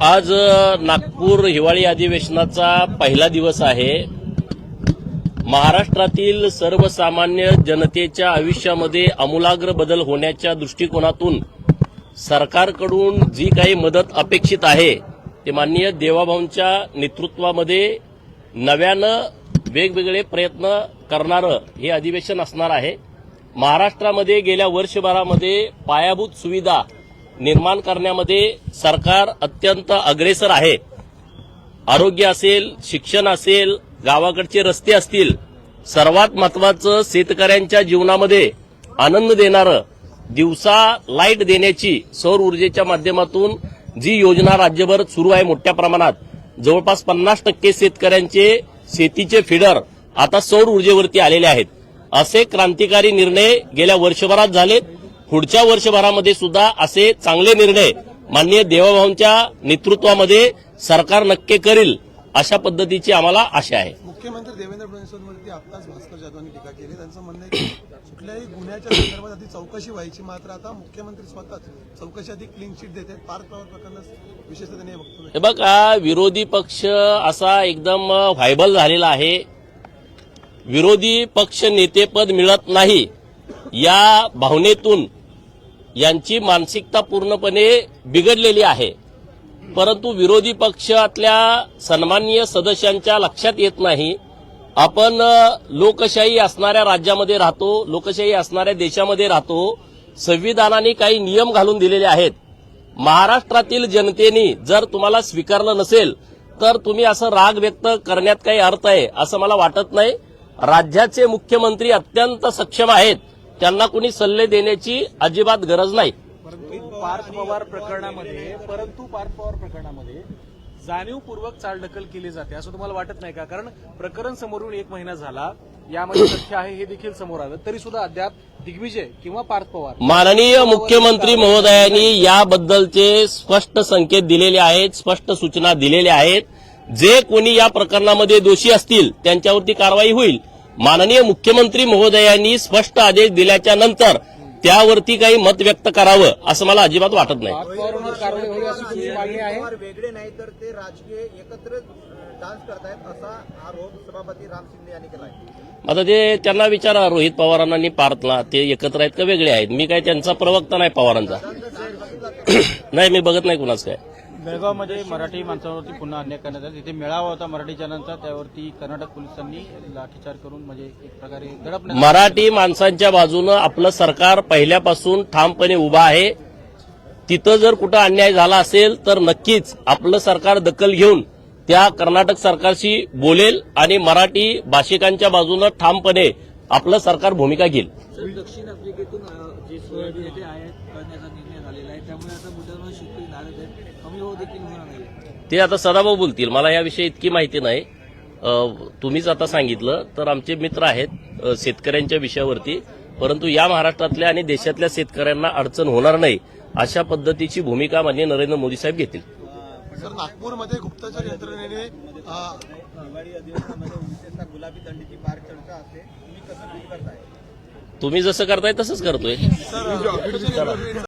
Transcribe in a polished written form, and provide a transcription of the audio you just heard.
आज नागपूर हिवाळी अधिवेशनाचा पहिला दिवस आहे। महाराष्ट्रातील सर्वसामान्य जनतेच्या आयुष्यामध्ये आमूलाग्र बदल होण्याच्या दृष्टिकोनातून सरकारकडून जी काही मदत अपेक्षित आहे ते माननीय देवाभाऊंच्या नेतृत्वामध्ये नव्यानं वेगवेगळे प्रयत्न करणारं हे अधिवेशन असणार आहे। महाराष्ट्रामध्ये गेल्या वर्षभरामध्ये पायाभूत सुविधा निर्माण करण्यामध्ये सरकार अत्यंत अग्रेसर आहे। आरोग्य असेल, शिक्षण असेल, गावाकडचे रस्ते असतील, सर्वात महत्त्वाचं शेतकऱ्यांच्या जीवनामध्ये आनंद देणारं दिवसा लाईट देण्याची सौर ऊर्जेच्या माध्यमातून जी योजना राज्यभर सुरू आहे मोठ्या प्रमाणात, जवळपास 50% शेतकऱ्यांचे शेतीचे फीडर आता सौर ऊर्जेवरती आलेले आहेत। असे क्रांतिकारी निर्णय गेल्या वर्षभरात झालेत। पुढच्या वर्षभरामध्ये सुद्धा असे चांगले निर्णय माननीय देवाभाऊंच्या नेतृत्वामध्ये सरकार नक्की करेल अशा पद्धतीची आम्हाला आशा आहे। मुख्यमंत्री देवेंद्र फडणवीसांवरती आत्ताच भास्कर जाधवांनी टीका केली। त्यांचं म्हणणं आहे की कुठल्याही गुन्ह्याच्या संदर्भात आधी चौकशी व्हायची, मात्र आता मुख्यमंत्री स्वतःच चौकशी आधी क्लीन चिट देत आहेत। पार्थ पवार प्रकरणात विशेषतः त्यांनी वक्तव्य हे बघा, विरोधी पक्ष असा एकदम व्हायबल झालेला आहे। विरोधी पक्ष नेतेपद मिळत नाही या भावनेतून यांची मानसिकता पूर्णपणे बिघडलेली आहे। परंतु विरोधी पक्षातल्या सन्माननीय सदस्यांच्या लक्षात येत नाही, आपण लोकशाही असणाऱ्या राज्यामध्ये राहतो, लोकशाही असणाऱ्या देशामध्ये राहतो। संविधानाने काही नियम घालून दिलेले आहेत। महाराष्ट्रातील जनतेने जर तुम्हाला स्वीकारलं नसेल तर तुम्ही असं राग व्यक्त करण्यात काही अर्थ आहे असं मला वाटत नाही। राज्याचे मुख्यमंत्री अत्यंत सक्षम आहेत, त्यांना कुणी सल्ले देण्याची अजिबात गरज नाही। परंतु पार्थ पवार प्रकरणामध्ये जाणीवपूर्वक चालढकल केली जाते असं तुम्हाला वाटत नाही का? कारण प्रकरण समोरून 1 महिना झाला, यामध्ये तथ्य आहे हे देखील समोर आलं, तरी सुद्धा अद्याप दिग्विजय किंवा पार्थ पवार माननीय मुख्यमंत्री महोदयांनी याबद्दलचे स्पष्ट संकेत दिलेले आहेत, स्पष्ट सूचना दिलेल्या आहेत। जे कोणी या प्रकरणामध्ये दोषी असतील त्यांच्यावरती कारवाई होईल। माननीय मुख्यमंत्री महोदयांनी स्पष्ट आदेश दिल्याच्या नंतर त्यावरती काही मत व्यक्त करावं असं मला अजिबात वाटत नाही। वेगळे नाही तर ते राजकीय एकत्र डान्स करतायत असा आरोप सभापती राम शिंदे यांनी केला आहे। आता ते त्यांना विचारा, रोहित पवारांना आणि पार्थला ते एकत्र आहेत का वेगळे आहेत? मी काय त्यांचा प्रवक्ता नाही पवारांचा। नाही, मी बघत नाही कुणाच काय। बेळगावमध्ये मराठी माणसांवरती पुन्हा अन्याय करण्यात आला। तिथे मेळावा होता मराठी जनांचा, त्यावरती कर्नाटक पोलिसांनी लाठीचार्ज करून म्हणजे एक प्रकारे दडपण्यात। मराठी माणसांच्या बाजूनं आपलं सरकार पहिल्यापासून ठामपणे उभा आहे। तिथं जर कुठं अन्याय झाला असेल तर नक्कीच आपलं सरकार दखल घेऊन त्या कर्नाटक सरकारशी बोलेल आणि मराठी भाषिकांच्या बाजूनं ठामपणे आपलं सरकार भूमिका घेईल। दक्षिण आफ्रिकेतून जे सोयाबीन येथे आयात करण्याचा निर्णय झालेला आहे, त्यामुळे आता मुद्दाम शेतकरी नाराज आहेत, कमी भाव देखील होणार नाही। ते आता सदाभाऊ बोलतील, मला याविषयी इतकी माहिती नाही। तुम्हीच आता सांगितलं तर आमचे मित्र आहेत शेतकऱ्यांच्या विषयावरती, परंतु या महाराष्ट्रातल्या आणि देशातल्या शेतकऱ्यांना अडचण होणार नाही अशा पद्धतीची भूमिका माननीय नरेंद्र मोदी साहेब घेतील। सर, नागपूरमध्ये गुप्तचर यंत्रणेने हिवाळी अधिवेशनामध्ये विशेषतः गुलाबी दंडीची फार चर्चा असते, तुम्ही कसं फील करताय? तुम्ही जसं करताय तसंच करतोय। सर